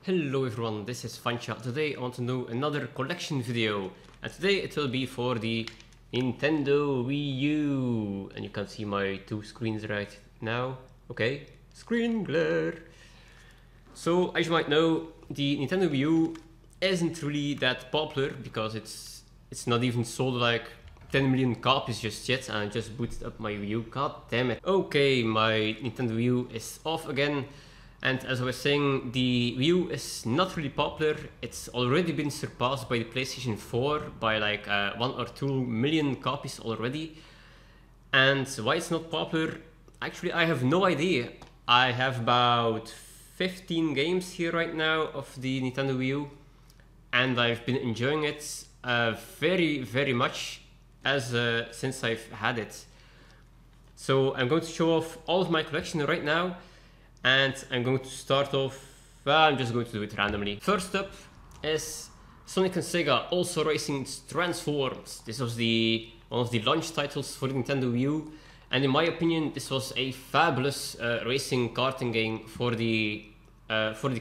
Hello everyone, this is Vancha. Today I want to do another collection video, and today it will be for the Nintendo WiiU. And you can see my two screens right now. Okay, screen glare. So as you might know, the Nintendo WiiU isn't really that popular because it's not even sold like 10 million copies just yet, and I just booted up my Wii U. God damn it. Okay, my Nintendo Wii U is off again. And as I was saying, the Wii U is not really popular. It's already been surpassed by the PlayStation 4 by like 1 or 2 million copies already. And why it's not popular? Actually, I have no idea. I have about 15 games here right now of the Nintendo Wii U, and I've been enjoying it very much since I've had it. So I'm going to show off all of my collection right now. And I'm going to start off, I'm just going to do it randomly. First up is Sonic and Sega Also Racing Transformed. This was one of the launch titles for the Nintendo Wii U, and in my opinion this was a fabulous racing karting game for the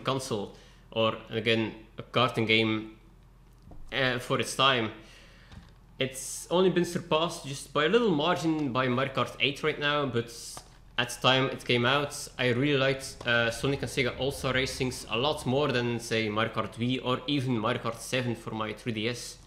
console, or again a karting game for its time. It's only been surpassed just by a little margin by Mario Kart 8 right now, but at the time it came out, I really liked Sonic and Sega All-Star Racings a lot more than, say, Mario Kart Wii or even Mario Kart 7 for my 3DS.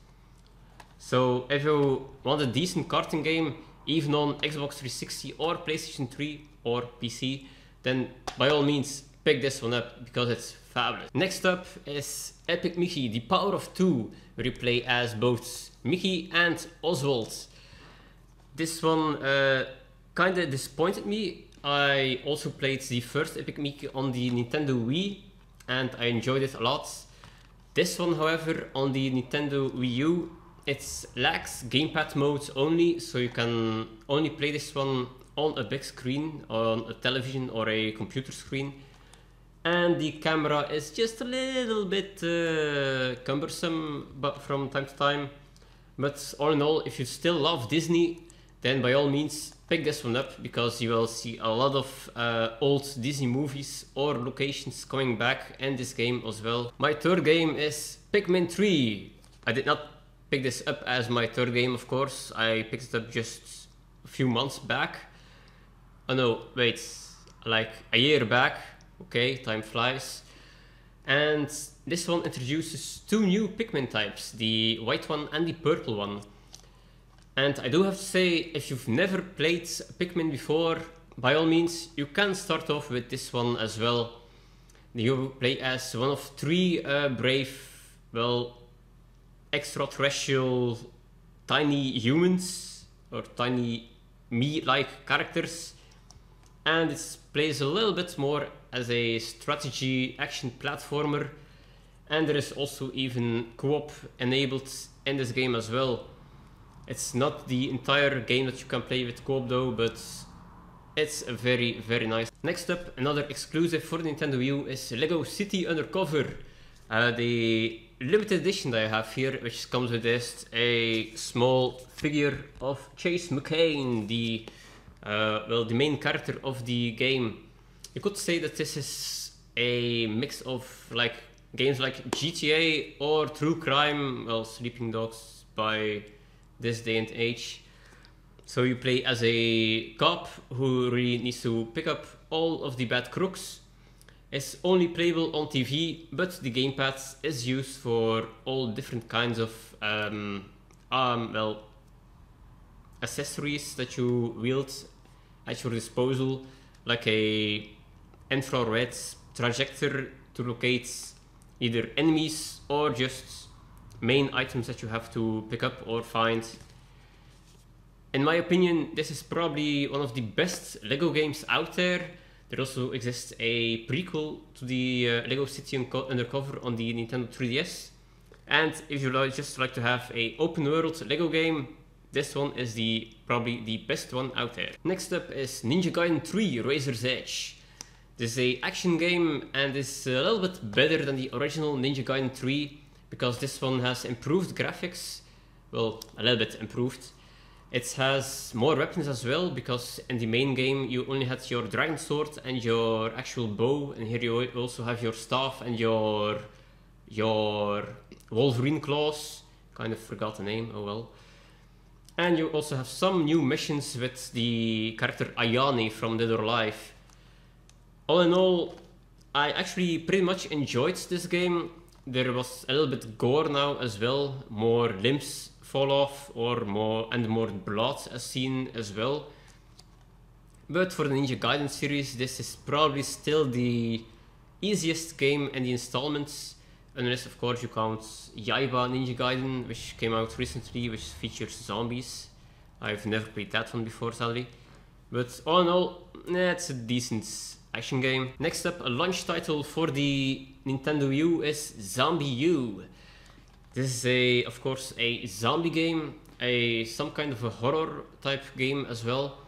So if you want a decent karting game, even on Xbox 360 or PlayStation 3 or PC, then by all means pick this one up because it's fabulous. Next up is Epic Mickey, The Power of Two, where you play as both Mickey and Oswald. This one kinda disappointed me. I also played the first Epic Mickey on the Nintendo Wii and I enjoyed it a lot. This one, however, on the Nintendo Wii U, it lacks gamepad mode only, so you can only play this one on a big screen, on a television or a computer screen. And the camera is just a little bit cumbersome but from time to time. But all in all, if you still love Disney, then by all means pick this one up, because you will see a lot of old Disney movies or locations coming back in this game as well. My third game is Pikmin 3. I did not pick this up as my third game, of course. I picked it up just a few months back. Oh no, wait, like a year back. Okay, time flies. And this one introduces two new Pikmin types, the white one and the purple one. And I do have to say, if you've never played Pikmin before, by all means, you can start off with this one as well. You play as one of three brave, well, extraterrestrial tiny humans, or tiny me-like characters. And it plays a little bit more as a strategy action platformer. And there is also even co-op enabled in this game as well. It's not the entire game that you can play with co-op though, but it's very nice. Next up, another exclusive for the Nintendo Wii U is Lego City Undercover. The limited edition that I have here, which comes with this a small figure of Chase McCain, the main character of the game. You could say that this is a mix of like games like GTA or True Crime, well, Sleeping Dogs by this day and age. So you play as a cop who really needs to pick up all of the bad crooks. It's only playable on TV, but the gamepad is used for all different kinds of accessories that you wield at your disposal, like a infrared trajector to locate either enemies or just main items that you have to pick up or find. In my opinion, this is probably one of the best Lego games out there. There also exists a prequel to the Lego City Undercover on the Nintendo 3DS. And if you just like to have an open world Lego game, this one is probably the best one out there. Next up is Ninja Gaiden 3 Razor's Edge. This is an action game and is a little bit better than the original Ninja Gaiden 3, because this one has improved graphics, well, a little bit improved. It has more weapons as well, because in the main game you only had your dragon sword and your actual bow, and here you also have your staff and your Wolverine claws. Kind of forgot the name, oh well. And you also have some new missions with the character Ayane from Dead or Alive. All in all, I actually pretty much enjoyed this game. There was a little bit gore now as well, more limbs fall off or more blood as seen as well. But for the Ninja Gaiden series, this is probably still the easiest game in the installments, unless of course you count Yaiba Ninja Gaiden, which came out recently, which features zombies. I've never played that one before, sadly. But all in all, it's a decent action game. Next up, a launch title for the Nintendo Wii U is Zombie U. This is of course a zombie game, some kind of a horror type game as well.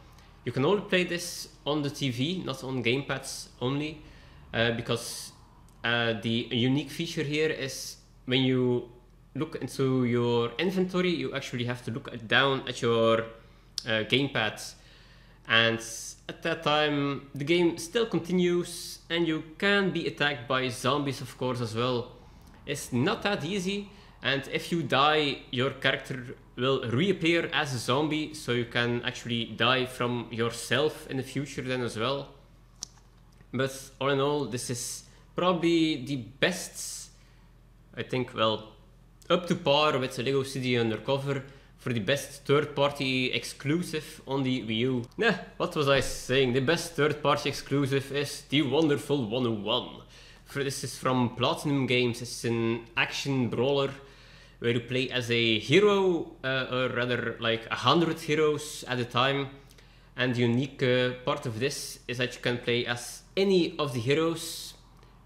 You can only play this on the TV, not on gamepads only, because the unique feature here is when you look into your inventory, you actually have to look down at your gamepad, and at that time the game still continues and you can be attacked by zombies of course as well. It's not that easy, and if you die your character will reappear as a zombie, so you can actually die from yourself in the future then as well. But all in all, this is probably the best, I think, well, up to par with the Lego City Undercover for the best third-party exclusive on the Wii U. Nah, what was I saying? The best third-party exclusive is the wonderful 101. This is from Platinum Games. It's an action brawler where you play as a hero, or rather like 100 heroes at a time. And the unique part of this is that you can play as any of the heroes,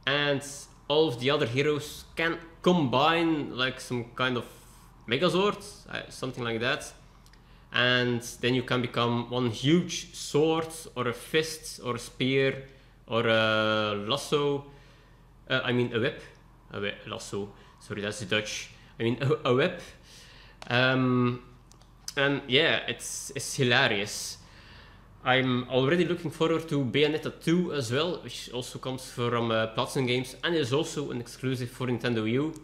and all of the other heroes can combine like some kind of Megazord, something like that. And then you can become one huge sword, or a fist, or a spear, or a lasso. I mean a whip. Lasso. Sorry, that's Dutch. I mean a whip. And yeah, it's hilarious. I'm already looking forward to Bayonetta 2 as well, which also comes from Platinum Games and is also an exclusive for Nintendo Wii U.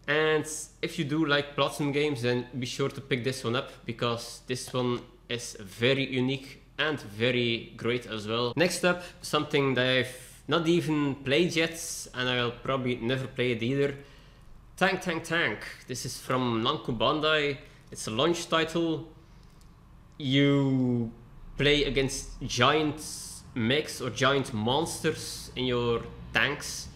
And if you do like Platinum Games, then be sure to pick this one up, because this one is very unique and very great as well. Next up, something that I've not even played yet, and I'll probably never play it either. Tank Tank Tank. This is from Namco Bandai. It's a launch title. You play against giant mechs or giant monsters in your tanks,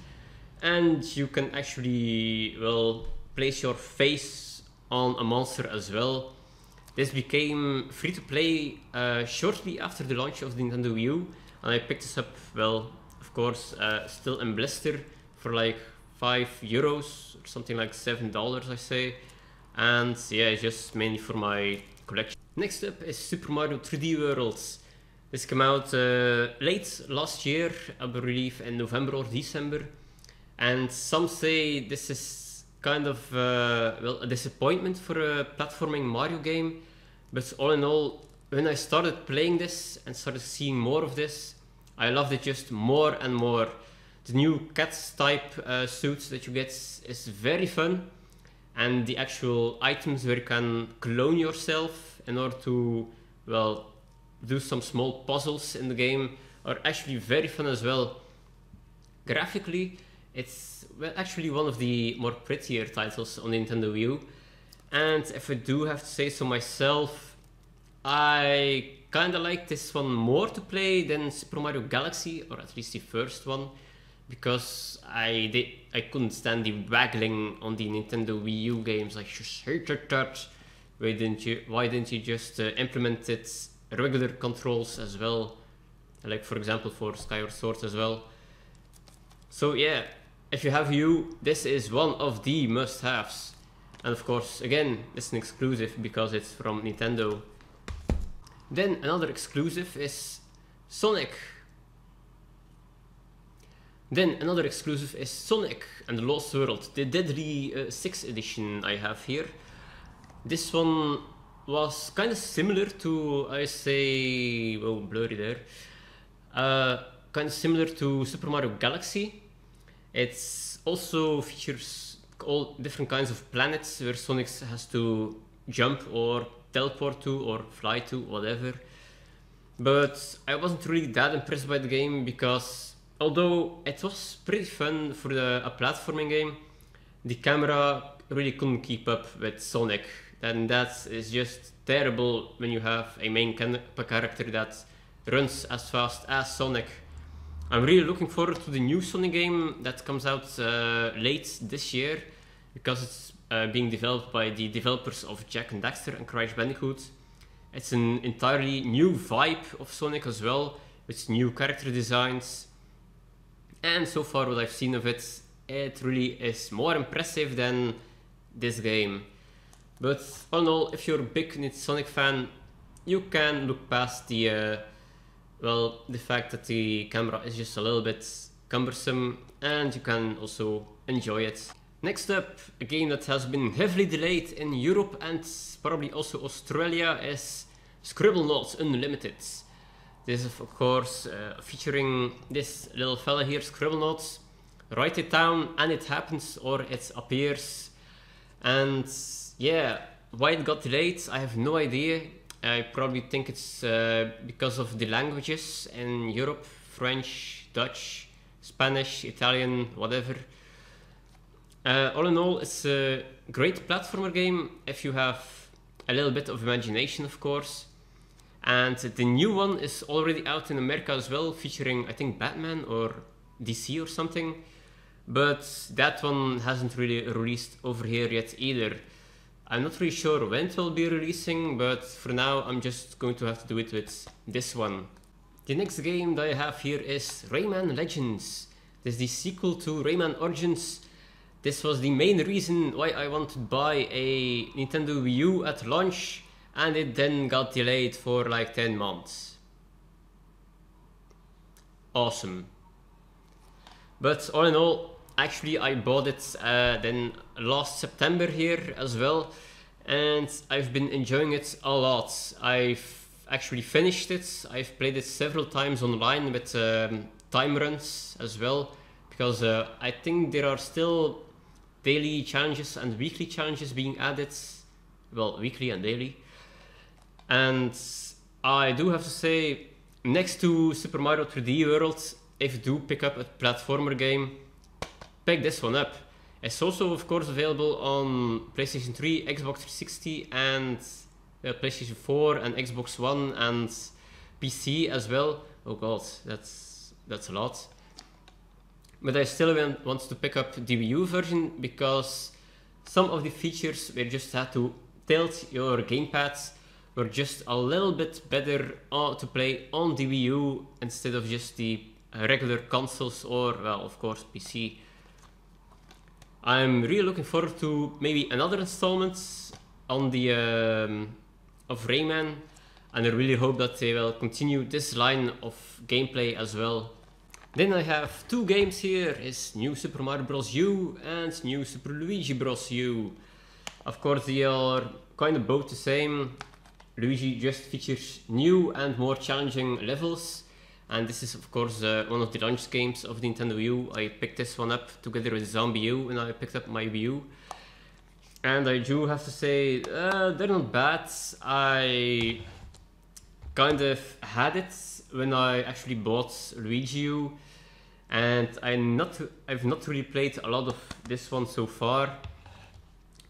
and you can actually, well, place your face on a monster as well. This became free to play shortly after the launch of the Nintendo Wii U, and I picked this up, well, of course, still in blister for like €5 or something like $7 I say, and yeah, it's just mainly for my collection. Next up is Super Mario 3D Worlds. This came out late last year, I believe in November or December, and some say this is kind of well, a disappointment for a platforming Mario game. But all in all, when I started playing this and started seeing more of this, I loved it just more and more. The new Cats type suits that you get is very fun, and the actual items where you can clone yourself in order to, well, do some small puzzles in the game are actually very fun as well. Graphically, it's, well, actually one of the more prettier titles on the Nintendo Wii U. And if I do have to say so myself, I kinda like this one more to play than Super Mario Galaxy, or at least the first one, because I couldn't stand the waggling on the Nintendo Wii U games. I just hated that. Why didn't you just implement it regular controls as well, like for example for Skyward Sword as well. So yeah, if you have Wii U, this is one of the must-haves. And of course, again, it's an exclusive because it's from Nintendo. Then another exclusive is Sonic. Then another exclusive is Sonic and the Lost World, the Deadly 6th edition I have here. This one was kind of similar to, I say, oh, blurry there. Kind of similar to Super Mario Galaxy. It's also features all different kinds of planets where Sonic has to jump or teleport to or fly to, whatever. But I wasn't really that impressed by the game because although it was pretty fun for a platforming game, the camera really couldn't keep up with Sonic. And that is just terrible when you have a main character that runs as fast as Sonic. I'm really looking forward to the new Sonic game that comes out late this year because it's being developed by the developers of Jak and Daxter and Crash Bandicoot. It's an entirely new vibe of Sonic as well, with new character designs. And so far what I've seen of it, it really is more impressive than this game. But all in all, if you're a big Sonic fan, you can look past the fact that the camera is just a little bit cumbersome, and you can also enjoy it. Next up, a game that has been heavily delayed in Europe and probably also Australia is Scribblenauts Unlimited. This is of course featuring this little fella here, Scribblenauts. Write it down and it happens, or it appears. And yeah, why it got delayed, I have no idea. I probably think it's because of the languages in Europe: French, Dutch, Spanish, Italian, whatever. All in all, it's a great platformer game if you have a little bit of imagination, of course. And the new one is already out in America as well, featuring, I think, Batman or DC or something. But that one hasn't really released over here yet either. I'm not really sure when it will be releasing, but for now I'm just going to have to do it with this one. The next game that I have here is Rayman Legends. This is the sequel to Rayman Origins. This was the main reason why I wanted to buy a Nintendo WiiU at launch, and it then got delayed for like 10 months. Awesome. But all in all, actually I bought it then last September here as well, and I've been enjoying it a lot. I've actually finished it. I've played it several times online with time runs as well, because I think there are still daily challenges and weekly challenges being added. Well, weekly and daily. And I do have to say, next to Super Mario 3D World, if you do pick up a platformer game, pick this one up. It's also of course available on PlayStation 3, Xbox 360 and PlayStation 4 and Xbox One and PC as well. Oh god, that's a lot. But I still want to pick up the Wii U version because some of the features where you just had to tilt your gamepads were just a little bit better to play on the Wii U instead of just the regular consoles or, well, of course, PC. I'm really looking forward to maybe another installment on the of Rayman, and I really hope that they will continue this line of gameplay as well. Then I have two games here, is New Super Mario Bros. U and New Super Luigi Bros. U. Of course they are kind of both the same. Luigi just features new and more challenging levels, and this is of course one of the launch games of the Nintendo Wii U. I picked this one up together with Zombie U when I picked up my Wii U. And I do have to say, they're not bad. I kind of had it when I actually bought Luigi U, and I've not really played a lot of this one so far.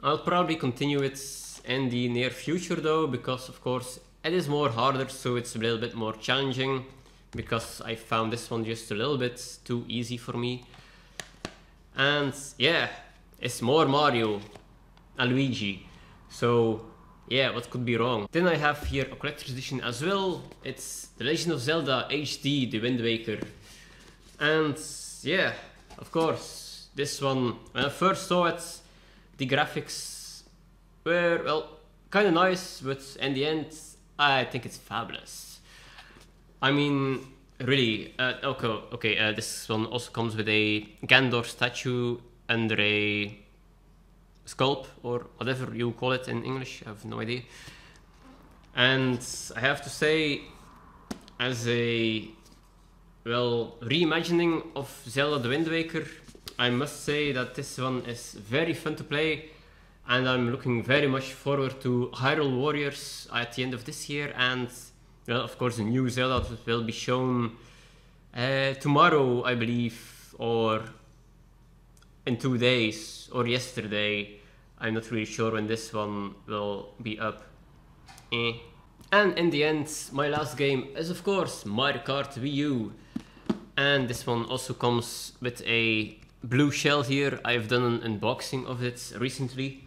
I'll probably continue it in the near future though, because of course it is more harder, so it's a little bit more challenging, because I found this one just a little bit too easy for me. And yeah, it's more Mario and Luigi, so yeah, what could be wrong? Then I have here a collector's edition as well. It's The Legend of Zelda HD, The Wind Waker. And yeah, of course, this one, when I first saw it, the graphics were, well, kind of nice, but in the end, I think it's fabulous. I mean, really, this one also comes with a Gandor statue under a sculpt, or whatever you call it in English, I have no idea. And I have to say, as a reimagining of Zelda the Wind Waker, I must say that this one is very fun to play, and I'm looking very much forward to Hyrule Warriors at the end of this year, and well, of course, the new Zelda will be shown tomorrow, I believe, or in 2 days, or yesterday. I'm not really sure when this one will be up. And in the end, my last game is of course Mario Kart Wii U. And this one also comes with a blue shell here. I've done an unboxing of it recently.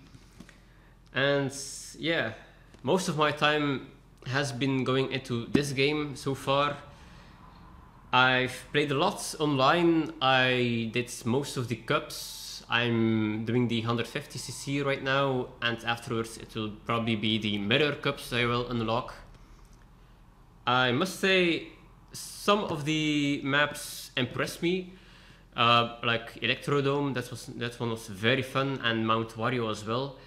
And yeah, most of my time has been going into this game so far. I've played a lot online. I did most of the cups. I'm doing the 150cc right now, and afterwards it will probably be the mirror cups I will unlock. I must say, some of the maps impressed me, like Electrodome. That one was very fun, and Mount Wario as well.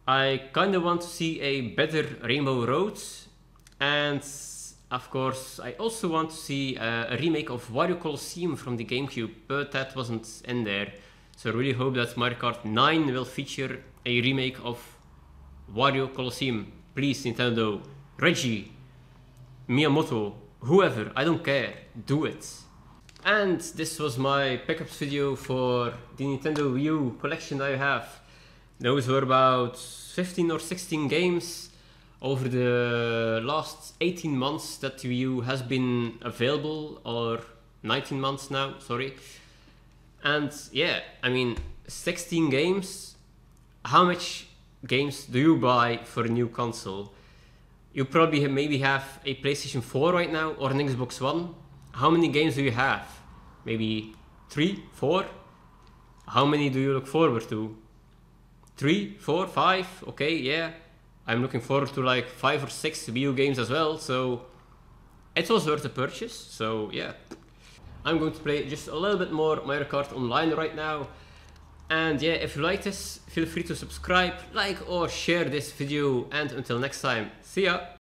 I kinda want to see a better Rainbow Road, and of course I also want to see a remake of Wario Colosseum from the GameCube, but that wasn't in there. So I really hope that Mario Kart 9 will feature a remake of Wario Colosseum. Please, Nintendo, Reggie, Miyamoto, whoever, I don't care, do it. And this was my pickups video for the Nintendo Wii U collection that I have. Those were about 15 or 16 games over the last 18 months that the Wii U has been available, or 19 months now, sorry. And yeah, I mean, 16 games. How much games do you buy for a new console? You probably maybe have a PlayStation 4 right now, or an Xbox One. How many games do you have? Maybe 3, 4? How many do you look forward to? 3, 4, 5? Okay, yeah. I'm looking forward to like 5 or 6 Wii U games as well, so it was worth the purchase, so yeah. I'm going to play just a little bit more Mario Kart Online right now. And yeah, if you like this, feel free to subscribe, like or share this video, and until next time, see ya!